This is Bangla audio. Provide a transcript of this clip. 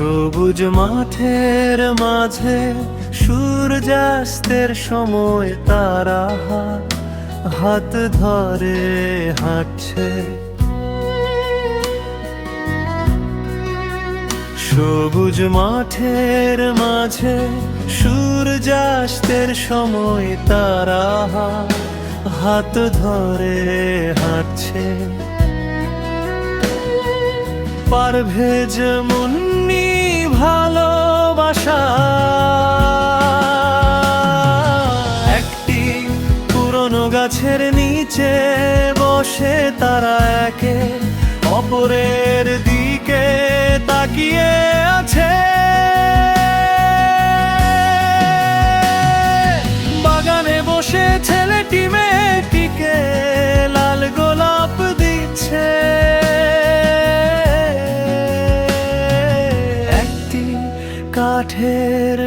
সবুজ মাঠের মাঝে সূর্যাস্তের সময় তারা হাত ধরে হাঁটছে। সবুজ মাঠের মাঝে সূর্যাস্তের সময় তারা হাত ধরে হাঁটছে। পারভেজ মুন্নি ভালোবাসা একটি পুরনো গাছের নিচে বসে তারা একে অপরের দিকে তাকিয়ে আছে। বাগানে বসে ছেলেটি মেয়েটিকে লাল গোলাপ দিচ্ছে। একটি কাঠের